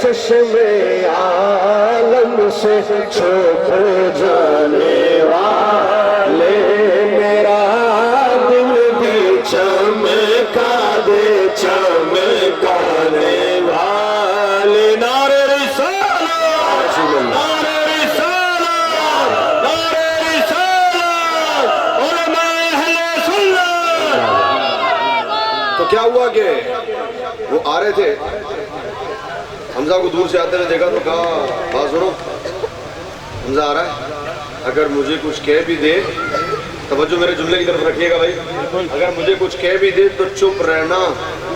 چشمے عالم سے چھپ جانے والے میرا دل بھی چمکا دے چمکانے والے نعرہ رسالت نعرہ رسالت نعرہ رسالت علماء اہل سنت۔ تو کیا ہوا کہ وہ آ رہے تھے، حمزہ کو دور سے آتے ہوئے دیکھا تو کہا بات سنو، حمزہ آ رہا ہے، اگر مجھے کچھ کہہ بھی دے، توجہ میرے جملے کی طرف رکھیے گا بھائی، اگر مجھے کچھ کہہ بھی دے تو چپ رہنا۔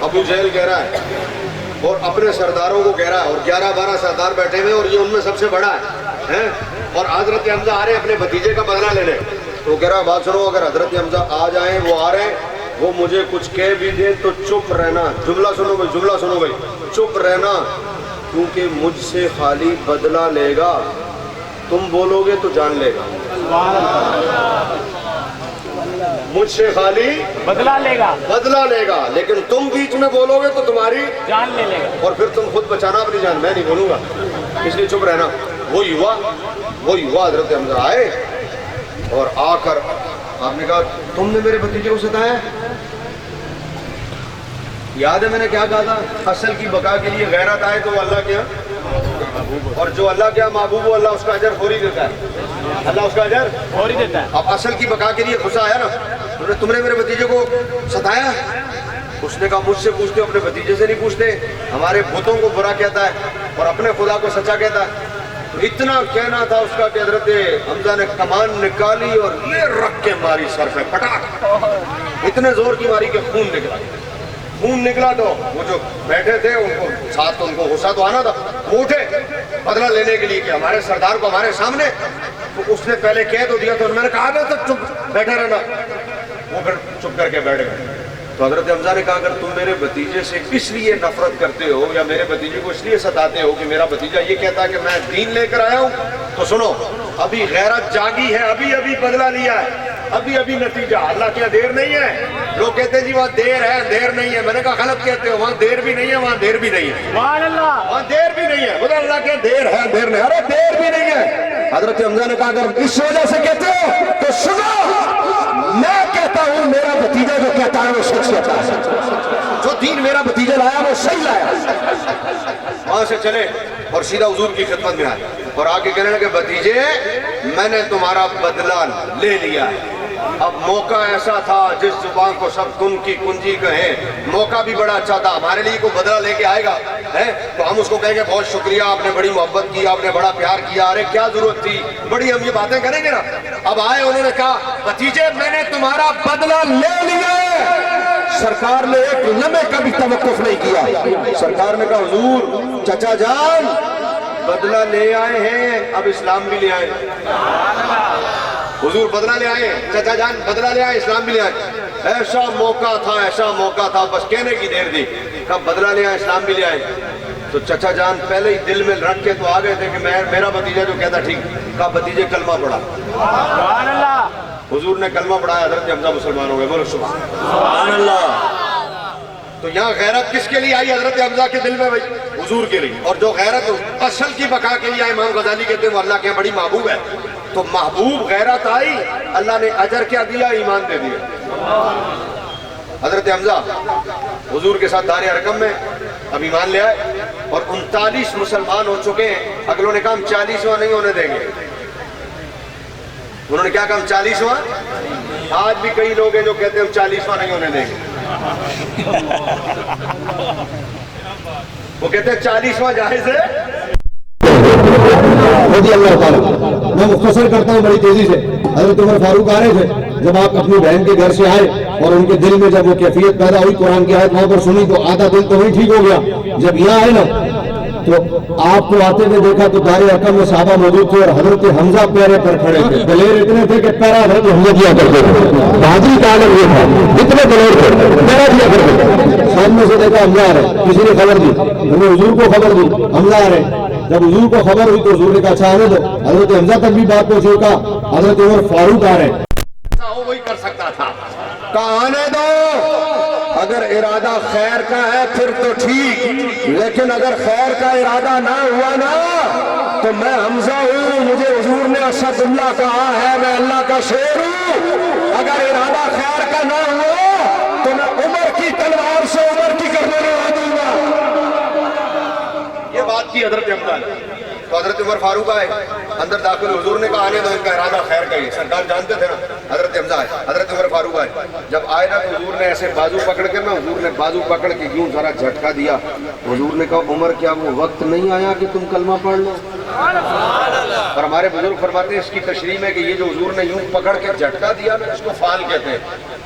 ابو جہل کہہ رہا ہے اور اپنے سرداروں کو کہہ رہا ہے، اور 11-12 سردار بیٹھے ہوئے اور یہ ان میں سب سے بڑا ہے، اور حضرت حمزہ آ رہے ہیں اپنے بھتیجے کا بدلہ لینے۔ تو کہہ رہا ہے بات سنو، اگر حضرت حمزہ آ جائیں، وہ آ رہے ہیں، وہ مجھے کچھ کہہ بھی دے تو چپ رہنا۔ جملہ سنو بھائی، جملہ سنو بھائی، چپ رہنا، کیونکہ مجھ سے خالی بدلہ لے گا، تم بولو گے تو جان لے گا۔ مجھ سے خالی بدلہ لے گا، بدلہ لے گا، لیکن تم بیچ میں بولو گے تو تمہاری جان لے لے گا، اور پھر تم خود بچانا اپنی جان، میں نہیں بولوں گا، اس لیے چپ رہنا۔ وہی ہوا حضرت حمزہ آئے اور آ کر آپ نے کہا تم نے میرے بھتیجے کو ستایا؟ یاد ہے میں نے کیا کہا تھا؟ اصل کی بقا کے لیے غیرت آئے تو وہ اللہ کیا، اور جو اللہ کیا محبوب ہو، اللہ اس کا اجر فوری دیتا ہے، اللہ اس کا اجر فوری دیتا ہے۔ اب اصل کی بقا کے لیے غصہ آیا نا، تم نے میرے بھتیجے کو ستایا؟ اس نے کہا مجھ سے پوچھتے ہو، اپنے بھتیجے سے نہیں پوچھتے؟ ہمارے بتوں کو برا کہتا ہے اور اپنے خدا کو سچا کہتا ہے۔ اتنا کہنا تھا اس کا کہ حضرت حمزہ نے کمان نکالی اور یہ رکھ کے ماری سر پہ پٹاک، اتنے زور کی ماری کہ خون نکلا تو وہ جو بیٹھے تھے ان کو ساتھ تو ان کو غصہ تو آنا تھا، وہ اٹھے بدلہ لینے کے لیے کہ ہمارے سردار کو ہمارے سامنے، تو اس نے پہلے کہہ تو دیا، تو میں نے کہا تھا تو چپ بیٹھا رہنا، وہ پھر چپ کر کے بیٹھ گئے۔ تو حضرت حمزہ نے کہا اگر تم میرے بھتیجے سے اس لیے نفرت کرتے ہو یا میرے بھتیجے کو اس لیے ستاتے ہو کہ میرا بھتیجا یہ کہتا ہے کہ میں دین لے کر آیا ہوں، تو سنو ابھی غیرت جاگی ہے، ابھی بدلہ لیا ہے، ابھی نتیجہ، اللہ کیا دیر نہیں ہے؟ لوگ کہتے ہیں جی وہاں دیر ہے، دیر نہیں ہے، میں نے کہا غلط کہتے ہو، وہاں دیر بھی نہیں ہے، وہاں دیر بھی نہیں ہے، سبحان اللہ، وہاں دیر بھی نہیں ہے، بولے اللہ کیا دیر ہے، دیر نہیں، ارے دیر بھی نہیں ہے۔ حضرت حمزہ نے کہا اگر اس وجہ سے کہتے ہو تو سنو، میں کہتا ہوں میرا بھتیجا جو کہتا ہے وہ سچ کہتا ہے، جو دین میرا بھتیجا لایا وہ صحیح لایا۔ وہاں سے چلے اور سیدھا حضور کی خدمت میں آئے اور آگے کہنے لگے بھتیجے میں نے تمہارا بدلہ لے لیا ہے، اب موقع ایسا تھا جس زبان کو سب کن کی کنجی کہیں، موقع بھی بڑا اچھا تھا، ہمارے لیے کوئی بدلہ لے کے آئے گا تو ہم اس کو کہیں گے بہت شکریہ، آپ نے بڑی محبت کی، آپ نے بڑا پیار کیا، ارے کیا ضرورت تھی، بڑی ہم یہ باتیں کریں گے نا۔ اب آئے انہوں نے کہا بھتیجے میں نے تمہارا بدلہ لے لیا ہے۔ سرکار نے ایک لمحے کا بھی توقف نہیں کیا، سرکار نے کہا حضور چچا جان بدلہ لے آئے ہیں، اب اسلام بھی لے آئے۔ حضور بدلہ لے آئے، چچا جان بدلہ لے آئے، اسلام بھی لے آئے۔ ایسا موقع تھا، بس کہنے کی دیر دی، کب بدلہ لے آئے، اسلام بھی لے آئے۔ تو چچا جان پہلے ہی دل میں رکھ کے تو آ گئے تھے کہ میرا بھتیجا جو کہتا ٹھیک، کہا بھتیجے کلمہ پڑھا۔ سبحان اللہ، حضور نے کلمہ پڑھایا، حضرت حمزہ مسلمان ہو گئے، بولو سبحان اللہ۔ تو یہاں غیرت کس کے لیے آئی حضرت حمزہ کے دل میں بھائی؟ حضور کے لیے۔ اور جو غیرت اصل کی بقا کے لیے امام غزالی کہتے ہیں وہ اللہ کے بڑی محبوب ہے، تو محبوب غیرت آئی، اللہ نے اجر کیا دیا؟ ایمان دے دیا۔ حضرت حمزہ حضور کے ساتھ دار ارقم میں اب ایمان لے آئے اور 39 مسلمان ہو چکے ہیں۔ اگلوں نے کہا ہم 40واں نہیں ہونے دیں گے، انہوں نے کیا کہا ہم 40واں؟ آج بھی کئی لوگ ہیں جو کہتے ہیں ہم 40واں نہیں ہونے دیں گے، وہ کہتے ہیں 40واں جائز ہے۔ رضی اللہ تعالیٰ، میں مختصر کرتا ہوں بڑی تیزی سے۔ حضرت عمر فاروق آ رہے تھے، جب آپ اپنی بہن کے گھر سے آئے اور ان کے دل میں جب وہ کیفیت پیدا ہوئی، قرآن کی آیت وہاں پر سنی تو آدھا دل تو وہی ٹھیک ہو گیا۔ جب یہاں آئے نا تو آپ کو آتے ہوئے دیکھا تو دار ارقم میں صحابہ موجود تھے اور حضرت حمزہ پیرے پر کھڑے تھے، دلیر اتنے تھے کہ پیرا حضرت حمزہ کیا کرتے تھے، بازی کا عالم یہ تھا، اتنے دلیر تھے پیرا کیا کرتے تھے۔ سامنے سے دیکھا حمزہ آ رہے، کسی نے خبر دی، انہوں نے حضور کو خبر دی حمزہ آ رہے۔ جب حضور کو خبر ہوئی تو حضور نے کہا اچھا آنے دو، حضرت حمزہ تک بھی بات پہنچی، کہا حضرت عمر فاروق آ رہے، وہی کر سکتا تھا، کہا آنے دو۔ اگر ارادہ خیر کا ہے پھر تو ٹھیک، لیکن اگر خیر کا ارادہ نہ ہوا نا تو میں حمزہ ہوں، مجھے حضور نے اسد اللہ کہا ہے، میں اللہ کا شیر ہوں۔ اگر ارادہ خیر کا نہ ہوا تو میں عمر کی تلوار سے عمر کی گردن اڑا دوں گا۔ یہ بات کی حضرت حمزہ نے، تو حضرت عمر فاروق آئے اندر داخل، حضور نے کہا آنے دو، ان کا ارادہ خیر کا ہی ہے۔ سرکار جانتے تھے نا حضرت حمزہ آئے، حضرت عمر فاروق آئے، جب آئے نا تو حضور نے ایسے بازو پکڑ کے نا، حضور نے بازو پکڑ کے یوں ذرا جھٹکا دیا۔ حضور نے کہا عمر کیا وہ وقت نہیں آیا کہ تم کلمہ پڑھ لو؟ اور ہمارے بزرگ فرماتے ہیں اس کی تشریح میں کہ یہ جو حضور نے یوں پکڑ کے جھٹکا دیا نا، اس کو فال کہتے ہیں،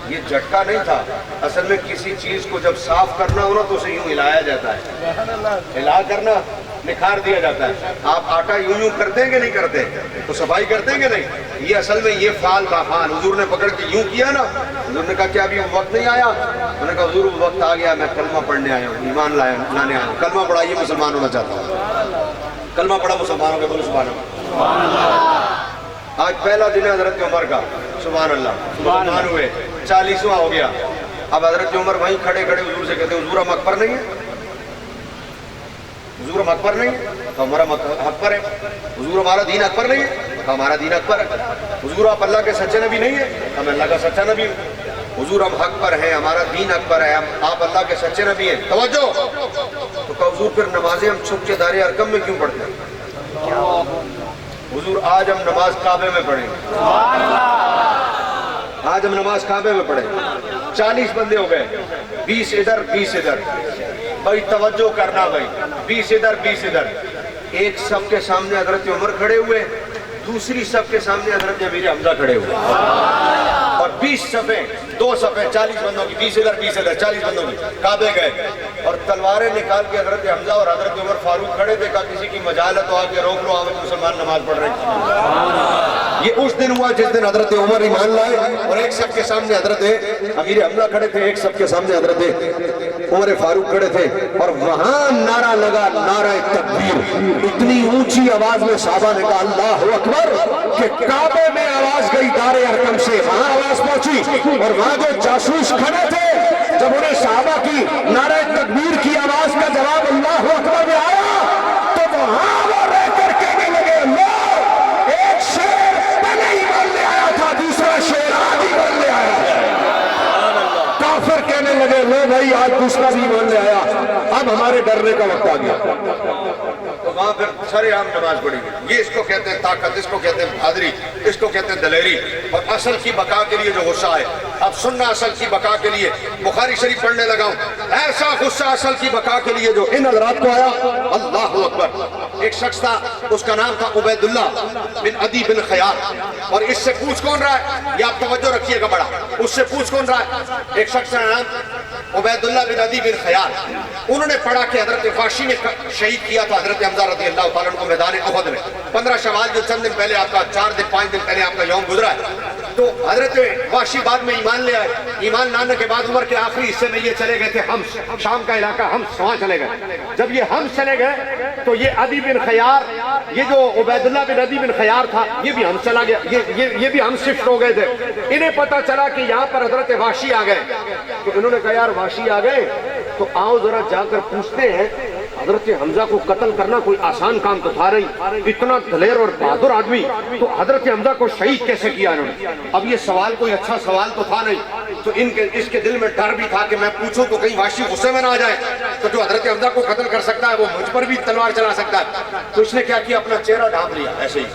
یہ جھٹکا نہیں تھا، اصل میں کسی چیز کو جب صاف کرنا ہو نا تو اسے یوں ہلایا جاتا ہے، ہلا کرنا نکھار دیا جاتا ہے۔ آپ آٹا یوں یوں کرتے ہیں کہ نہیں کرتے؟ تو صفائی کرتے ہیں کہ نہیں؟ یہ اصل میں یہ فال بافال حضور نے پکڑ کے یوں کیا نا، حضور نے کہا کیا ابھی وقت نہیں آیا؟ انہوں نے کہا حضور وقت آ گیا، میں کلمہ پڑھنے آیا ہوں، ایمان لانے آیا ہوں، کلمہ پڑھائیے، مسلمان ہونا چاہتا ہوں۔ کلمہ پڑھا مسلمانوں کے، بولو سبحان اللہ۔ آج پہلا دن ہے حضرت عمر کا، سبحان اللہ، مسلمان ہوئے، 40واں ہو گیا۔ اب حضرت عمر وہیں کھڑے کھڑے حضور سے کہتے ہیں حضور ہم حق پر نہیں ہیں، حضور ہم حق پر نہیں ہے، تو ہمارا حق پر ہے۔ حضور ہمارا دین حق پر نہیں ہے، تو ہمارا دین حق پر ہے۔ حضور آپ اللہ کے سچے نبی نہیں ہیں، ہم اللہ کا سچا نبی ہوں۔ حضور ہم حق پر ہیں، ہمارا دین حق پر ہے، آپ اللہ کے سچے نبی ہیں، توجہ۔ تو کہا حضور پھر نمازیں ہم چھپ کے دار ارقم میں کیوں پڑھتے ہیں؟ حضور آج ہم نماز کعبے میں پڑھیں گے، آج ہم نماز کعبے میں پڑھیں گے۔ 40 بندے ہو گئے، 20 ادھر 20 ادھر، بھائی توجہ کرنا بھائی، 20 ادھر 20 ادھر۔ ایک صف کے سامنے حضرت عمر کھڑے ہوئے، دوسری صف کے سامنے حضرت امیر حمزہ کھڑے ہوئے، اور 20 صفیں، 2 صفیں 40 بندوں کی، 20 ادھر 20 ادھر، 40 بندوں کی، کعبے گئے اور تلواریں نکال کے حضرت حمزہ اور حضرت عمر فاروق کھڑے تھے۔ کہا کسی کی مجال ہے تو آ کے روک لو، آج مسلمان نماز پڑھ رہے ہیں۔ یہ اس دن ہوا جس دن حضرت عمر ایمان لائے، اور ایک صف کے سامنے حضرت امیر حمزہ کھڑے تھے، ایک صف کے سامنے حضرت عمر فاروق کھڑے تھے، اور وہاں نعرہ لگا، نعرہ تکبیر، اتنی اونچی آواز میں صحابہ نے کہا اللہ اکبر، کہ کعبے میں آواز گئی دار ارقم سے، وہاں آواز پہنچی، اور وہاں جو جاسوس کھڑے تھے جب انہیں صحابہ کی نعرہ تکبیر کی آواز کا جواب اللہ اکبر میں آیا تو وہاں وہ رہ کر کہنے لگے اللہ، ایک شیر پہلے ہی بولنے آیا تھا، دوسرا شیر آج ہی بولنے آیا ہے۔ کافر کہنے لگے لو بھائی آج دوسرا بھی بولنے آیا، اب ہمارے ڈرنے کا وقت آ گیا۔ تو وہاں پھر سارے عام نماز پڑھی گئی۔ یہ اس کو کہتے ہیں طاقت، اس کو کہتے ہیں بہادری، اس کو کہتے ہیں دلیری، اور اصل کی بقا کے لیے جو غصہ ہے، اب سننا اصل کی بقا کے لیے بخاری شریف پڑھنے لگا ہوں، ایسا غصہ اصل کی بقا کے لیے جو ان حضرات کو آیا، اللہ اکبر۔ ایک شخص تھا، اس کا نام تھا عبید اللہ بن عدی بن خیار، اور اس سے پوچھ کون رہا ہے، یہ آپ توجہ رکھیے گا بڑا، اس سے پوچھ کون رہا ہے، ایک شخص کا نام عبید اللہ بن عدی بن خیار، انہوں نے پڑھا کہ حضرت واشی نے شہید کیا تھا حضرت حمزہ رضی اللہ تعالیٰ عنہ کو میدان احد میں 15 شوال، جو چند دن پہلے آپ کا 4 دن 5 دن پہلے آپ کا یوم گزرا ہے۔ تو حضرت واشی بعد میں ایمان لے آئے، ایمان لانے کے بعد عمر کے آخری حصے میں یہ چلے گئے تھے حمص، شام کا علاقہ حمص، وہاں چلے گئے۔ جب یہ حمص چلے گئے تو یہ عدی بن خیار، یہ جو عبید اللہ بن عدی بن خیار تھا، یہ بھی حمص چلا گیا، یہ بھی حمص شفٹ ہو گئے تھے۔ انہیں پتا چلا کہ یہاں پر حضرت واشی آ گئے، تو انہوں نے کہا یار واشی آ گئے تو آؤ ذرا جا کر پوچھتے ہیں، حضرت حمزہ کو قتل کرنا کوئی آسان کام تو تھا نہیں، اتنا دلیر اور بہادر آدمی، تو حضرت حمزہ کو شہید کیسے کیا انہوں نے؟ اب یہ سوال کوئی اچھا سوال تو تھا نہیں، تو اس کے دل میں ڈر بھی تھا کہ میں پوچھوں تو کہیں واشی غصے میں نہ آ جائے، تو جو حضرت حمزہ کو قتل کر سکتا ہے وہ مجھ پر بھی تلوار چلا سکتا ہے۔ تو اس نے کیا کیا، اپنا چہرہ ڈھانپ لیا ایسے ہی،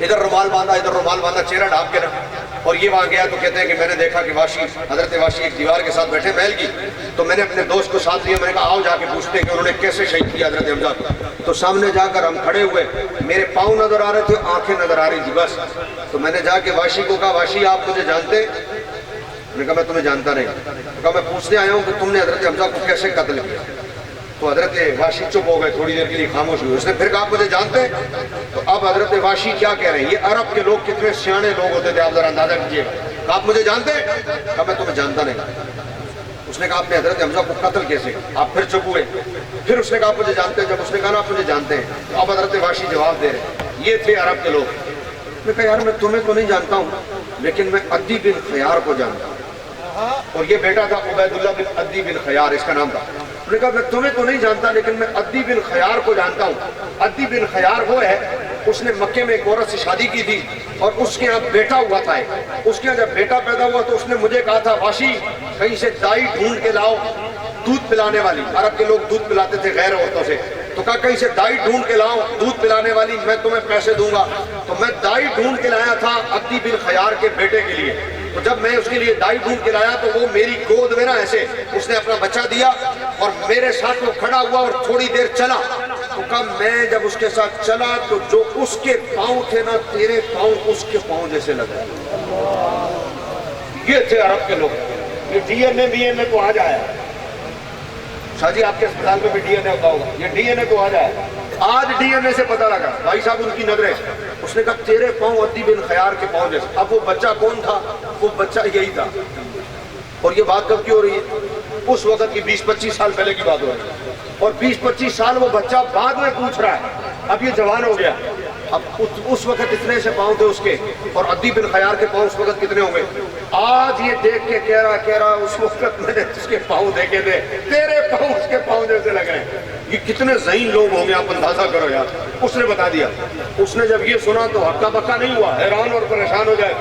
ادھر رومال باندھا ادھر رومال باندھا، چہرہ ڈھانپ کے رکھا، اور یہ وہاں گیا تو کہتے ہیں کہ میں نے دیکھا کہ واشی، حضرت واشی ایک دیوار کے ساتھ بیٹھے محل کی، تو میں نے اپنے دوست کو ساتھ لیا، میں نے کہا آؤ جا کے پوچھتے ہیں کہ انہوں نے کیسے شہید کیا حضرت حمزہ کو۔ تو سامنے جا کر ہم کھڑے ہوئے، میرے پاؤں نظر آ رہے تھے، آنکھیں نظر آ رہی تھی بس۔ تو میں نے جا کے واشی کو کہا واشی آپ مجھے جانتے؟ میں نے کہا میں تمہیں جانتا نہیں۔ تو کہا میں پوچھنے آیا ہوں کہ تم نے حضرت حمزہ کو کیسے قتل کیا؟ تو حضرت واشی چپ ہو گئے، تھوڑی دیر کے لیے خاموش ہوئے۔ اس نے پھر کہا آپ مجھے جانتے ہیں؟ تو اب حضرت واشی کیا کہہ رہے ہیں، یہ عرب کے لوگ کتنے سیانے لوگ ہوتے تھے آپ ذرا اندازہ کیجئے۔ کہا آپ مجھے جانتے ہیں؟ کہا میں تمہیں جانتا نہیں۔ اس نے کہا آپ نے حضرت حمزہ کو قتل کیسے؟ آپ پھر چپ ہوئے۔ پھر اس نے کہا آپ مجھے جانتے ہیں؟ جب اس نے کہا نا آپ مجھے جانتے ہیں، تو اب حضرت واشی جواب دے رہے ہیں، یہ تھے عرب کے لوگ۔ میں کہا یار میں تمہیں تو نہیں جانتا ہوں، لیکن میں عدی بن خیار کو جانتا ہوں۔ اور یہ بیٹا تھا عبیداللہ بن عدی بن خیار، اس کا نام تھا۔ انہوں نے کہا میں تمہیں تو نہیں جانتا لیکن میں عدی بن خیار کو جانتا ہوں۔ عدی بن خیار وہ ہے، اس نے مکے میں ایک عورت سے شادی کی تھی اور اس کے یہاں بیٹا ہوا تھا ایک۔ اس کے یہاں جب بیٹا پیدا ہوا تو اس نے مجھے کہا تھا واشی کہیں سے دائی ڈھونڈ کے لاؤ دودھ پلانے والی، عرب کے لوگ دودھ پلاتے تھے غیر عورتوں سے، تو کہا کہیں سے دائی ڈھونڈ کے لاؤ دودھ پلانے والی، میں تمہیں پیسے دوں گا۔ تو میں دائی ڈھونڈ کے لایا تھا عدی بن خیار کے بیٹے کے لیے، تو جب میں اس کے لیے دائی ڈھونڈ کے لایا تو وہ میری گود میں نا ایسے اس نے اپنا بچہ دیا اور میرے ساتھ وہ کھڑا ہوا اور تھوڑی دیر چلا، تو کہا میں جب اس کے ساتھ چلا تو جو اس کے پاؤں تھے نا تیرے پاؤں اس کے پاؤں جیسے لگے۔ یہ تھے عرب کے لوگ۔ یہ ڈی این اے تو آ جایا شاہ جی، آپ کے اسپتال میں بھی ڈی این اے ہوتا ہوگا، یہ ڈی این اے تو آ جایا۔ آج ڈی این اے سے پتہ لگا، بھائی صاحب ان کی نظریں، اس نے کہا تیرے پاؤں عدی بن خیار کے پاؤں جیسے۔ اب وہ بچہ کون تھا؟ وہ بچہ یہی تھا۔ اور یہ بات کب کی ہو رہی ہے؟ اس وقت کی 20-25 سال پہلے کی بات ہو رہی ہے، اور 20-25 سال وہ بچہ بعد میں پوچھ رہا ہے، اب یہ جوان ہو گیا۔ اب اس وقت اتنے سے پاؤں تھے اس کے، اور عدی بن خیار کے پاؤں اس وقت کتنے ہوں گے؟ آج یہ دیکھ کے کہہ رہا اس وقت میں نے اس کے پاؤں دیکھے تھے، تیرے پاؤں اس کے پاؤں جیسے لگ رہے ہیں۔ یہ کتنے ذہین لوگ ہوں گے آپ اندازہ کرو یار۔ اس نے بتا دیا۔ اس نے جب یہ سنا تو ہکا بکا نہیں ہوا، حیران اور پریشان ہو جائے،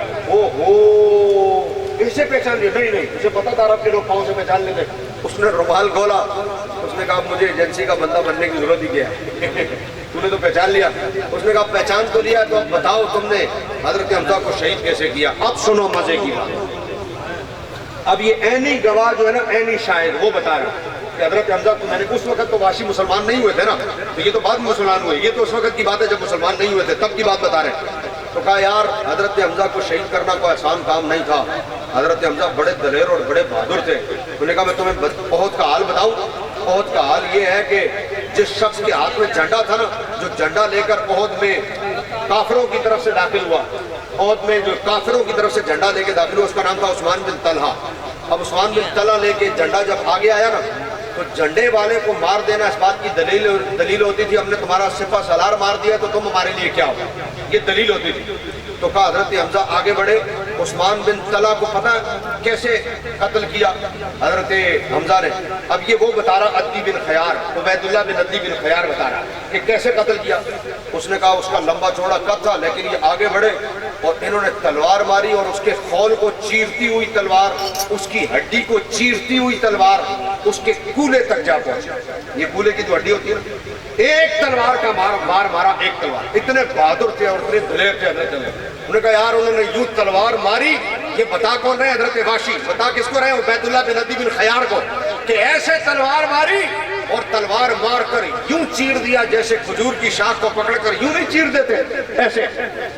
اسے پہچان لیا؟ نہیں، اسے پتا تھا عرب کے لوگ پاؤں سے پہچان لیتے۔ اس نے رومال کھولا، اس نے کہا مجھے ایجنسی کا بندہ بننے کی ضرورت ہی کیا ہے، تو نے تو پہچان لیا۔ اس نے کہا پہچان تو لیا، تو اب بتاؤ تم نے حضرت حمزہ کو شہید کیسے کیا؟ اب سنو مزے کی بات۔ اب یہ عینی گواہ جو ہے نا، عینی شاہد، وہ بتا رہا کہ حضرت حمزہ کو میں نے، اس وقت تو واشی مسلمان نہیں ہوئے تھے نا، تو یہ تو بعد میں مسلمان ہوئے، یہ تو اس وقت کی بات ہے جب مسلمان نہیں ہوئے تھے، تب کی بات بتا رہے ہیں۔ تو کہا یار حضرت حمزہ کو شہید کرنا کوئی آسان کام نہیں تھا، حضرت حمزہ بڑے دلیر اور بڑے بہادر تھے۔ انہوں نے کہا میں تمہیں احد کا حال بتاؤں؟ احد کا حال یہ ہے کہ جس شخص کے ہاتھ میں جھنڈا تھا نا، جو جھنڈا لے کر احد میں کافروں کی طرف سے داخل ہوا، احد میں جو کافروں کی طرف سے جھنڈا لے کے داخل ہوا، اس کا نام تھا عثمان بن طلحہ۔ اب عثمان بن طلحہ لے کے جھنڈا جب آگے آیا نا، تو جھنڈے والے کو مار دینا اس بات کی دلیل ہوتی تھی، ہم نے تمہارا سپہ سالار مار دیا تو تم ہمارے لیے کیا ہو، یہ دلیل ہوتی تھی۔ تو کہا حضرت حمزہ آگے بڑھے، عثمان بن طلحہ کو پتہ کیسے قتل کیا حضرت حمزہ نے؟ اب یہ وہ بتا رہا عدی بن خیار، عبیداللہ بن عدی بن خیار بتا رہا کہ کیسے قتل کیا۔ اس نے کہا اس کا لمبا چوڑا قد تھا، لیکن یہ آگے بڑھے اور انہوں نے تلوار ماری، اور اس کے خول کو چیرتی ہوئی تلوار، اس کی ہڈی کو چیرتی ہوئی تلوار اس کے کولے تک جا پہنچی۔ یہ کولے کی جو ہڈی ہوتی ہے نا، ایک تلوار کا مار مارا، ایک تلوار۔ اتنے بہادر تھے اور اتنے دلیر تھے حضرت حمزہ۔ انہوں نے کہا یار انہوں نے یوں تلوار ماری، یہ بتا کون رہے؟ حضرت واشی۔ بتا کس کو رہے؟ عبیداللہ بن عدی بن خیار کو، کہ ایسے تلوار ماری اور تلوار مار کر یوں چیر دیا جیسے کھجور کی شاخ کو پکڑ کر یوں نہیں چیر دیتے ایسے۔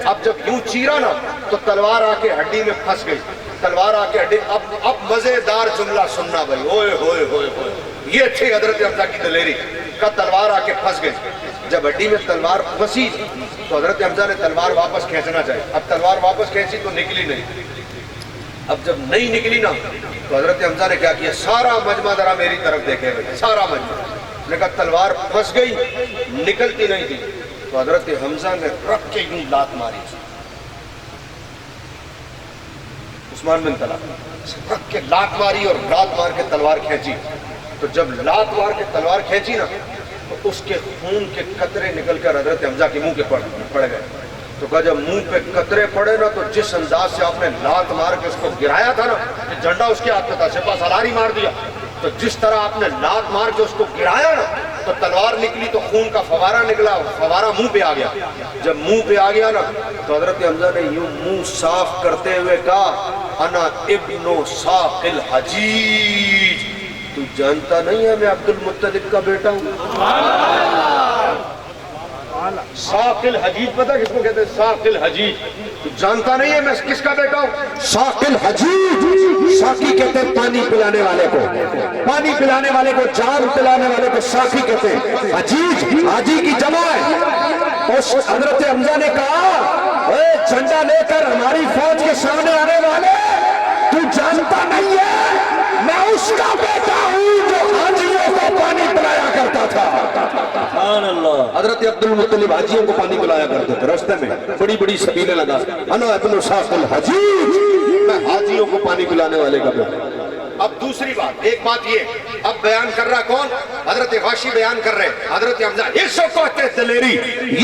اب جب یوں چیرا نا تو تلوار آ کے ہڈی میں پھنس گئی، تلوار آ کے ہڈی۔ اب مزیدار جملہ سننا بھائی، ہوئے ہوئے ہوئے ہوئے، یہ تھے حضرت حمزہ کی دلیری کا، تلوار آ کے پھنس گئی۔ جب ہڈی میں تلوار پھنسی تو حضرت حمزہ نے تلوار واپس کھینچنا چاہیے، اب تلوار واپس کھینچی تو نکلی نہیں۔ اب جب نہیں نکلی نا تو حضرت حمزہ نے کیا کیا؟ سارا مجمع ذرا میری طرف دیکھے بھائی، سارا مجمع۔ نے کہا تلوار پھنس گئی، نکلتی نہیں تھی، تو حضرت حمزہ نے رکھ کے یوں لات ماری، عثمان بن طلحہ رکھ کے لات ماری اور لات مار کے تلوار کھینچی۔ تو جب لات مار کے تلوار کھینچی نا تو اس کے خون کے قطرے نکل کر حضرت حمزہ کے منہ کے پڑ گئے۔ تو کہا جب منہ پہ قطرے پڑے نا تو جس انداز سے آپ نے لات مار کے اس کو گرایا تھا نا، جھنڈا اس کے ہاتھ میں تھا، سپہ سالار ہی مار دیا، تو جس طرح آپ نے لات مار کے اس کو گرایا نا تو تلوار نکلی تو خون کا فوارہ نکلا، فوارہ منہ پہ آ گیا۔ جب منہ پہ آ گیا نا تو حضرت حمزہ نے یوں منہ صاف کرتے ہوئے کہا انا ابن ساق الحجیج، تو جانتا نہیں ہے میں عبد المطلب کا بیٹا ہوں؟ ساق الحجیج پتہ کس کو کہتے ہیں؟ ساق الحجیج، تو جانتا نہیں ہے میں کس کا بیٹا ہوں؟ ساق الحجیج، ساقی کہتے ہیں پانی پلانے والے کو، پانی پلانے والے کو، جام پلانے والے کو ساقی کہتے ہیں۔ حجیج حاجی کی جمع ہے۔ اس حضرت حمزہ نے کہا اے جھنڈا لے کر ہماری فوج کے سامنے آنے والے، تو جانتا نہیں ہے میں اس کا بیٹا ہوں جو حاجیوں کو پانی پلایا کرتا تھا۔ حضرت عبد المطلب حاجیوں کو پانی پلایا کرتے تھے، راستے میں بڑی بڑی سبیلیں لگا، انا ابن ساق الحجیج، میں حاجیوں کو پانی پلانے والے کا بیٹا۔ اب دوسری بات، ایک بات یہ اب بیان کر رہا کون؟ حضرت غاشی بیان کر رہے حضرت حمزہ، اس کو کہتے ہیں دلیری۔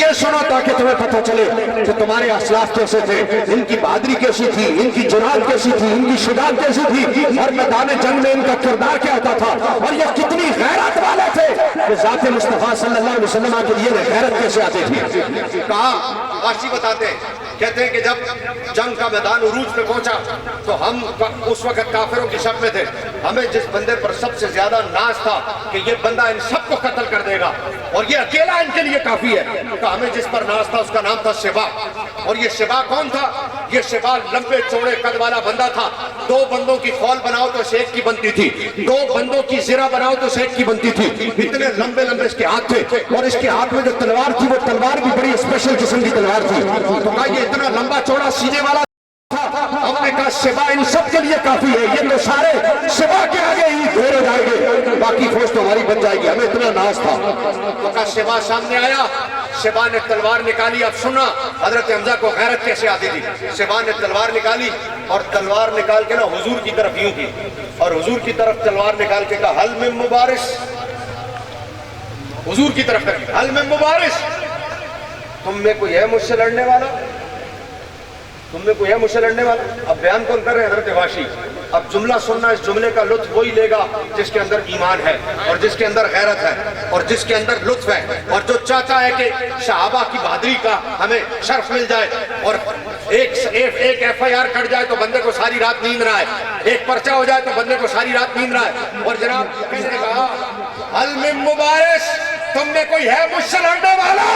یہ سنو تاکہ تمہیں پتہ چلے کہ تمہارے اسلاف کیسے تھے، ان کی بہادری کیسی تھی، ان کی جرات کیسی تھی، ان کی شجاعت کیسی تھی، اور میدان جنگ میں ان کا کردار کیا ہوتا تھا، اور یہ کتنی غیرت والے تھے کہ ذات مصطفیٰ صلی اللہ علیہ وسلم کے لیے غیرت کیسے آتی تھی۔ کہا غاشی بتاتے ہیں، کہتے ہیں کہ جب جنگ کا میدان عروج پہ پہنچا تو ہم اس وقت کافروں کی شک میں تھے، ہمیں جس بندے پر سب سے زیادہ ناز تھا کہ یہ بندہ ان سب کو قتل کر دے گا اور یہ اکیلا ان کے لیے کافی ہے، تو ہمیں جس پر ناز تھا اس کا نام تھا شبا۔ اور یہ شبا کون تھا؟ یہ شبا لمبے چوڑے قد والا بندہ تھا، 2 بندوں کی خول بناؤ تو شیخ کی بنتی تھی، 2 بندوں کی زرہ بناؤ تو شیخ کی بنتی تھی، اتنے لمبے لمبے اس کے ہاتھ تھے، اور اس کے ہاتھ میں جو تلوار تھی وہ تلوار بھی بڑی اسپیشل قسم کی تلوار تھی۔ تو کہا یہ اتنا لمبا چوڑا سینے والا، ہم نے کہا شبا ان سب کے لیے کافی ہے، یہ تو سارے شبا کے آگے ہی ڈھیر ہو جائیں گے، باقی فوج تو ہماری بن جائے گی، ہمیں اتنا ناز تھا۔ تو کہا شبا سامنے آیا، شبا نے تلوار نکالی۔ اب سننا حضرت حمزہ کو غیرت کیسے آتی تھی۔ شبا نے تلوار نکالی اور تلوار نکال کے نا حضور کی طرف یوں کی، اور حضور کی طرف تلوار نکال کے کہا حل من مبارش، حضور کی طرف کر کے حل من مبارش، تم میں کوئی ہے مجھ سے لڑنے والا، تم میں کوئی ہے مجھ سے لڑنے والا۔ اب بیان کون کر رہے ہیں؟ حضرت غاشی۔ اب جملہ سننا، اس جملے کا لطف وہی لے گا جس کے اندر ایمان ہے اور جس کے اندر غیرت ہے اور جس کے اندر لطف ہے، اور جو چاہتا ہے کہ صحابہ کی بہادری کا ہمیں شرف مل جائے، اور ایک FIR کٹ جائے تو بندے کو ساری رات نیند نہ آئے، ایک پرچہ ہو جائے تو بندے کو ساری رات نیند نہ آئے۔ اور جناب کسی نے کہا حل من مبارش، تم میں کوئی ہے مجھ سے لڑنے والا؟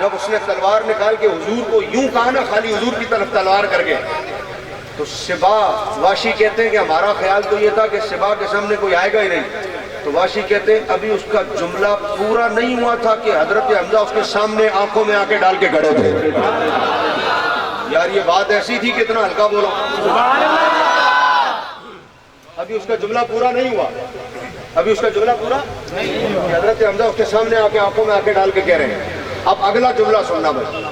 جب اس نے تلوار نکال کے حضور کو یوں کہا نا، خالی حضور کی طرف تلوار کر کے، تو شبا غاشی کہتے ہیں کہ ہمارا خیال تو یہ تھا کہ شبا کے سامنے کوئی آئے گا ہی نہیں، تو غاشی کہتے ہیں ابھی اس کا جملہ پورا نہیں ہوا تھا کہ حضرت حمزہ اس کے سامنے آنکھوں میں آ کے ڈال کے کھڑے تھے۔ یار یہ بات ایسی تھی کہ اتنا ہلکا بولو، ابھی اس کا جملہ پورا نہیں ہوا، ابھی اس کا جملہ پورا نہیں ہوا کہ حضرت حمزہ اس کے سامنے آ کے آنکھوں میں آ کے ڈال کے کہہ رہے ہیں۔ اب اگلا جملہ سننا بھائی،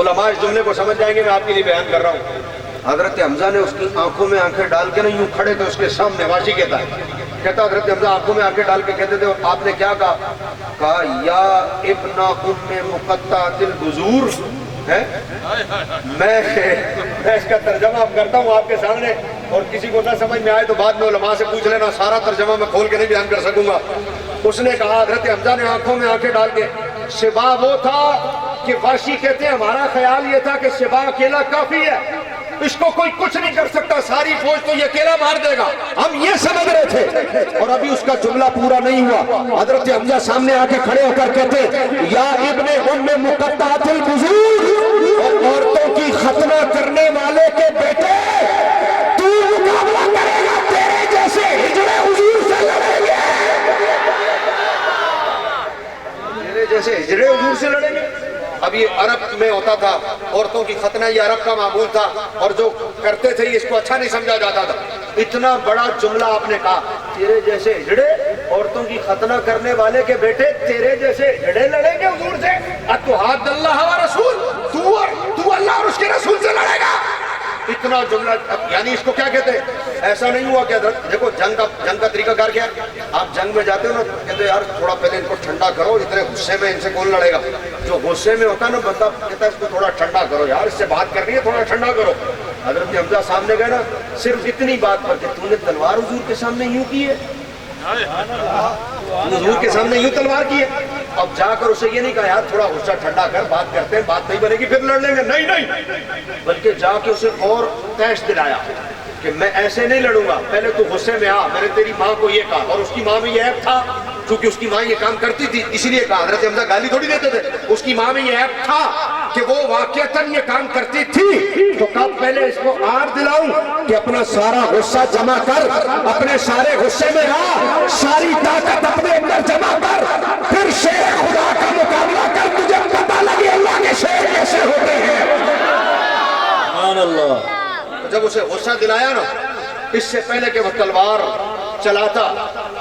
علماء اس جملے کو سمجھ جائیں گے، میں آپ کے لیے بیان کر رہا ہوں۔ حضرت حمزہ نے اس کی آنکھوں میں آنکھیں ڈال کے نا یوں کھڑے تھے اس کے سامنے، غاشی کہتا حضرت حمزہ آنکھوں میں آنکھیں ڈال کے کہتے تھے، اور آپ نے کیا کہا؟ کہا یا ابن ام مقطعۃ البذور ہے۔ میں اس کا ترجمہ اب کرتا ہوں آپ کے سامنے، اور کسی کو نہ سمجھ میں آئے تو بعد میں علماء سے پوچھ لینا، سارا ترجمہ میں کھول کے نہیں بیان کر سکوں گا۔ اس نے کہا حضرت حمزہ نے آنکھوں میں آنکھیں ڈال کے، شبا وہ تھا کہ غاشی کہتے ہیں ہمارا خیال یہ تھا کہ شبا اکیلا کافی ہے، اس کو کوئی کچھ نہیں کر سکتا، ساری فوج تو یہ اکیلا مار دے گا، ہم یہ سمجھ رہے تھے۔ اور ابھی اس کا جملہ پورا نہیں ہوا، حضرت حمزہ سامنے آ کے کھڑے ہو کر کہتے یا ابن ام مقطعۃ البذور، اور عورتوں کی ختنہ کرنے والے کے بیٹے، تو مقابلہ کرے گا تیرے جیسے ہجڑے حضور سے لڑیں گے، تیرے جیسے ہجڑے حضور سے لڑیں گے۔ اب یہ عرب میں ہوتا تھا، عورتوں کی ختنہ یہ عرب کا معمول تھا، اور جو کرتے تھے اس کو اچھا نہیں سمجھا جاتا تھا۔ اتنا بڑا جملہ آپ نے کہا، تیرے جیسے ہجڑے، عورتوں کی ختنہ کرنے والے کے بیٹے تیرے جیسے ہجڑے لڑیں گے حضور سے؟ اتحاد اللہ و رسول، تو اللہ اور اس کے رسول سے لڑے گا؟ اتنا جملہ، یعنی اس کو کیا کہتے ہیں؟ ایسا نہیں ہوا کہ حضرت دیکھو جنگ کا طریقہ کار کیا ہے، آپ جنگ میں جاتے ہو نا، کہتے ہیں یار تھوڑا پہلے ان کو ٹھنڈا کرو، اتنے غصے میں ان سے کون لڑے گا؟ جو غصے میں ہوتا ہے نا بندہ کہتا ہے اس کو تھوڑا ٹھنڈا کرو یار، اس سے بات کرنی ہے، تھوڑا ٹھنڈا کرو۔ حضرت حمزہ سامنے گئے نا، صرف اتنی بات پر کہ تو نے تلوار حضور کے سامنے یوں کی ہے، حضور کے سامنے یوں تلوار کی ہے۔ اب جا کر اسے یہ نہیں کہا یار تھوڑا غصہ ٹھنڈا کر، بات کرتے ہیں، بات نہیں بنے گی پھر لڑ لیں گے، نہیں، بلکہ جا کے اسے اور تیش دلایا کہ میں ایسے نہیں لڑوں گا، پہلے تو غصے میں آ، میں نے تیری ماں کو یہ کہا، اور اس کی ماں میں یہ عیب تھا، چونکہ اس کی ماں یہ کام کرتی تھی اسی لیے کہا۔ حضرت حمزہ گالی تھوڑی دیتے تھے، اس کی ماں میں یہ عیب تھا کہ وہ واقعتاً یہ کام کرتی تھی، تو کب پہلے اس کو آر دلاؤں کہ اپنا سارا غصہ جمع کر، اپنے سارے غصے میں آ، ساری طاقت اپنے اندر جمع کر، پھر شیر خدا کا مقابلہ کر، تجھے پتہ لگے اللہ کے شیر کیسے ہوتے ہیں۔ سبحان اللہ۔ جب اسے غصہ دلایا نا، اس سے پہلے کہ وہ تلوار چلاتا،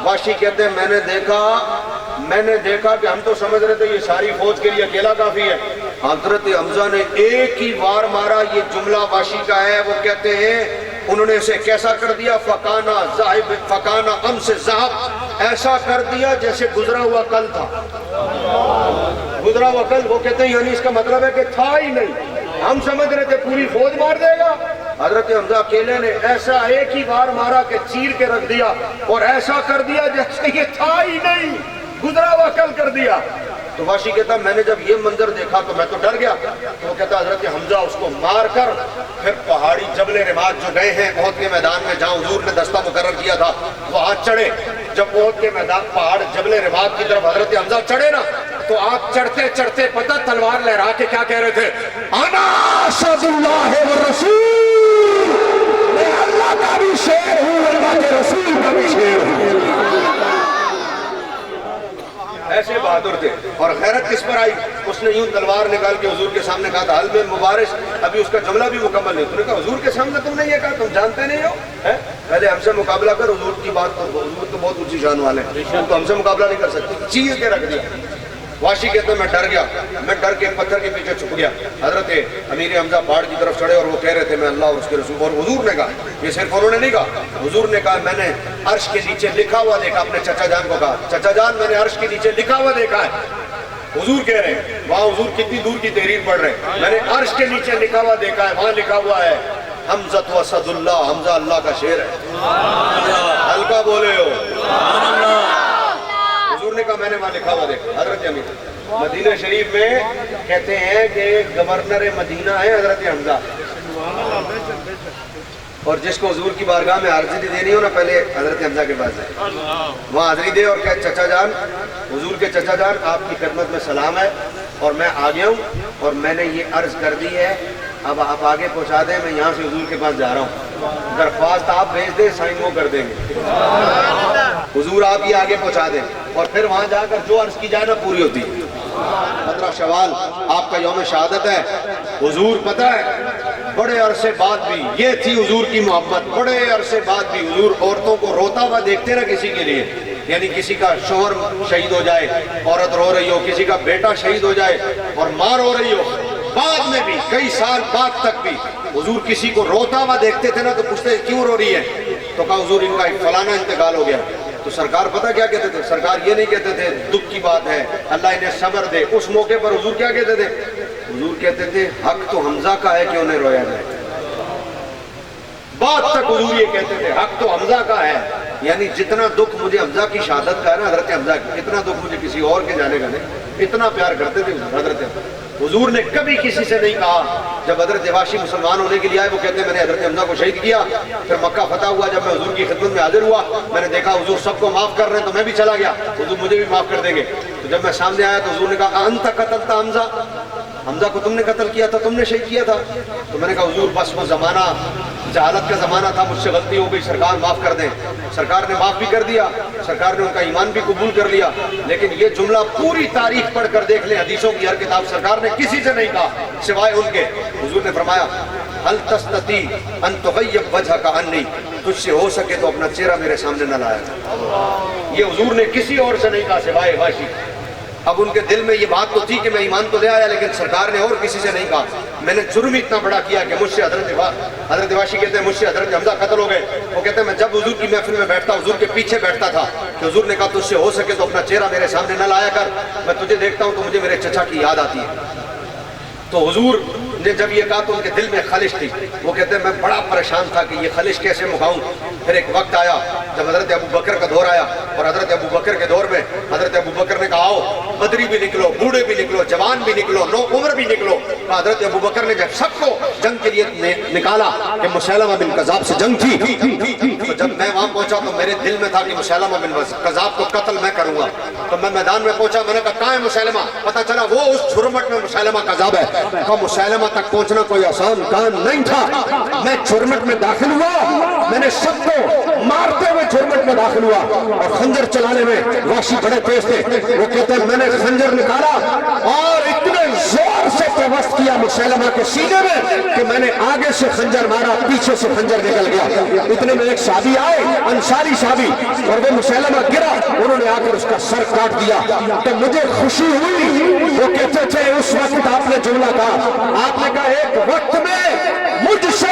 غاشی کہتے ہیں میں نے دیکھا کہ ہم تو سمجھ رہے تھے یہ ساری فوج کے لیے اکیلا کافی ہے، حضرت حمزہ نے ایک ہی وار مارا، یہ جملہ غاشی کا ہے، وہ کہتے ہیں انہوں نے اسے کیسا کر دیا؟ فکانا ام سے ذہب، ایسا کر دیا جیسے گزرا ہوا کل تھا۔ گزرا ہوا کل، وہ کہتے ہیں یعنی اس کا مطلب ہے کہ تھا ہی نہیں۔ ہم سمجھ رہے تھے پوری فوج مار دے گا، حضرت حمزہ اکیلے نے ایسا ایک ہی بار مارا کہ چیر کے رکھ دیا، اور ایسا کر دیا جیسے یہ تھا ہی نہیں، گزرا ہوا کل کر دیا۔ تو واشی کہتا میں نے جب یہ منظر دیکھا تو میں تو ڈر گیا۔ تو وہ کہتا حضرت حمزہ اس کو مار کر پھر پہاڑی جبل رماد جو گئے ہیں احد کے میدان میں جہاں حضور نے دستہ مقرر کیا تھا وہاں چڑھے۔ جب احد کے میدان پہاڑ جبل رماد کی طرف حضرت حمزہ چڑھے نا تو آپ چڑھتے چڑھتے پتہ تلوار لہرا کے کیا کہہ رہے تھے؟ انا اسد اللہ والرسول، میں اللہ کا بھی شیر ہوں، اللہ کے رسول کا بھی شیر ہوں۔ ایسے بہادر تھے۔ اور غیرت کس پر آئی؟ اس نے یوں تلوار نکال کے حضور کے سامنے کہا تھا حل میں مبارش، ابھی اس کا جملہ بھی مکمل نہیں۔ تو نے کہا حضور کے سامنے تم نے یہ کہا، تم جانتے نہیں ہو؟ پہلے ہم سے مقابلہ کر، حضور کی بات تو حضور تو بہت اونچی شان والے ہیں، تو ہم سے مقابلہ نہیں کر سکتے، چیز کے رکھ دیا۔ واشی کہتے ہیں میں ڈر گیا، میں ڈر کے پتھر کے پیچھے چھپ گیا۔ حضرت امیر حمزہ پہاڑ کی طرف چڑھے اور وہ کہہ رہے تھے میں اللہ اور اس کے رسول، اور حضور نے کہا، یہ صرف انہوں نے نہیں کہا، حضور نے کہا میں نے عرش کے نیچے لکھا ہوا دیکھا، اپنے چچا جان کو کہا چچا جان میں نے عرش کے نیچے لکھا ہوا دیکھا ہے۔ حضور کہہ رہے ہیں وہاں حضور کتنی دور کی تحریر پڑھ رہے ہیں، میں نے عرش کے نیچے لکھا ہوا دیکھا ہے، وہاں لکھا ہوا ہے حمزہ اسد اللہ، حمزہ اللہ کا شیر ہے۔ ہلکا بولے ہو، حضور نے کہا میں نے وہاں لکھا ہوا دیکھا۔ حضرت امیر مدینہ شریف میں کہتے ہیں کہ گورنر مدینہ ہے حضرت حمزہ، اور جس کو حضور کی بارگاہ میں حاضری دینی ہو نا پہلے حضرت حمزہ کے پاس ہے، وہاں حاضری دے اور کہ چچا جان، حضور کے چچا جان آپ کی خدمت میں سلام ہے، اور میں آ گیا ہوں اور میں نے یہ عرض کر دی ہے، اب آپ آگے پہنچا دیں، میں یہاں سے حضور کے پاس جا رہا ہوں، درخواست آپ بھیج دیں، سائن وہ کر دیں گے، حضور آپ یہ آگے پہنچا دیں، اور پھر وہاں جا کر جو عرض کی جائے نا پوری ہوتی ہے۔ 15 شوال آپ کا یوم شہادت ہے، حضور پتہ ہے بڑے عرصے بعد بھی یہ تھی حضور کی محبت، بڑے عرصے بعد بھی حضور عورتوں کو روتا ہوا دیکھتے نا کسی کے لیے، یعنی کسی کا شوہر شہید ہو جائے، عورت رو رہی ہو، کسی کا بیٹا شہید ہو جائے اور ماں رو رہی ہو، بعد میں بھی کئی سال بعد تک بھی حضور کسی کو روتا ہوا دیکھتے تھے نا تو پوچھتے کیوں رو رہی ہے؟ تو کہا حضور ان کا ایک فلانا انتقال ہو گیا۔ تو سرکار پتہ کیا کہتے تھے؟ سرکار یہ نہیں کہتے تھے دکھ کی بات ہے اللہ انہیں صبر دے، اس موقع پر حضور کیا کہتے تھے؟ حضور کہتے تھے حق تو حمزہ کا ہے کہ انہیں رویا جائے۔ بات تک حضور یہ کہتے تھے حق تو حمزہ کا ہے، یعنی جتنا دکھ مجھے حمزہ کی شہادت کا ہے نا حضرت حمزہ کی، اتنا دکھ مجھے کسی اور کے جانے کا نہیں، اتنا پیار کرتے تھے حضرت حضور نے کبھی کسی سے نہیں کہا۔ جب حضرت واشی مسلمان ہونے کے لیے آئے وہ کہتے ہیں میں نے حضرت حمزہ کو شہید کیا، پھر مکہ فتح ہوا، جب میں حضور کی خدمت میں حاضر ہوا میں نے دیکھا حضور سب کو معاف کر رہے ہیں تو میں بھی چلا گیا، حضور مجھے بھی معاف کر دیں گے۔ تو جب میں سامنے آیا تو حضور نے کہا انت قتلت حمزہ، حمزہ کو تم نے قتل کیا تھا، تم نے شہید کیا تھا؟ تو میں نے کہا حضور بس وہ زمانہ جہالت کا زمانہ تھا، مجھ سے غلطی ہو گئی، سرکار معاف کر دیں۔ سرکار نے معاف بھی کر دیا، سرکار نے ان کا ایمان بھی قبول کر لیا، لیکن یہ جملہ پوری تاریخ پڑھ کر دیکھ لیں، حدیثوں کی ہر کتاب، سرکار نے کسی سے نہیں کہا سوائے ان کے۔ حضور نے فرمایا هل تستطيع ان تغيب وجهك عني، تجھ سے ہو سکے تو اپنا چہرہ میرے سامنے نہ لایا۔ یہ حضور نے کسی اور سے نہیں کہا سوائے واشی۔ اب ان کے دل میں یہ بات تو تھی کہ میں ایمان تو لے آیا، لیکن سرکار نے اور کسی سے نہیں کہا میں نے جرم اتنا بڑا کیا کہ مجھ سے حضرت واشی کہتے ہیں مجھ سے حضرت حمزہ قتل ہو گئے۔ وہ کہتے ہیں میں جب حضور کی محفل میں بیٹھتا حضور کے پیچھے بیٹھتا تھا کہ حضور نے کہا تجھ سے ہو سکے تو اپنا چہرہ میرے سامنے نہ لایا کر، میں تجھے دیکھتا ہوں تو مجھے میرے چچا کی یاد آتی ہے۔ تو حضور نے جب یہ کہا تو ان کے دل میں خلش تھی، وہ کہتے ہیں میں بڑا پریشان تھا کہ یہ خلش کیسے مکاؤں۔ پھر ایک وقت آیا جب حضرت ابو بکر کا دور آیا، اور حضرت ابو بکر کے دور میں حضرت ابو بکر نے کہا آؤ بدری بھی نکلو، بوڑھے بھی نکلو، جوان بھی نکلو، نو عمر بھی نکلو۔ حضرت ابو بکر نے جب سب کو جنگ کے لیے نکالا کہ مسیلمہ بن کذاب سے جنگ تھی، تو جب میں وہاں پہنچا تو میرے دل میں تھا کہ مسیلمہ بن کذاب کو قتل میں کروں گا۔ تو میں میدان میں پہنچا، میں نے کہا کہاں ہے مسیلمہ؟ پتہ چلا وہ اس جھرمٹ میں مسیلمہ کذاب ہے۔ کہا مسیلمہ تک پہنچنا کوئی آسان کام نہیں تھا، میں جھرمٹ میں داخل ہوا، میں نے سب کو مارتے ہوئے جھرمٹ میں داخل ہوا، اور خنجر چلانے میں واشی بڑے تیز تھے۔ وہ کہتے ہیں میں نے خنجر نکالا اور اتنے زور سے پیوست کیا مسیلمہ کے سینے میں کہ میں نے آگے سے خنجر مارا، پیچھے سے خنجر نکل گیا۔ اتنے میں ایک صحابی آئے، انصاری صحابی، اور وہ مسیلمہ گرا، انہوں نے آ کر اس کا سر کاٹ دیا۔ تو مجھے خوشی ہوئی، وہ کہتے تھے اس وقت آپ نے جملہ کہا، آپ نے کہا ایک وقت میں مجھ سے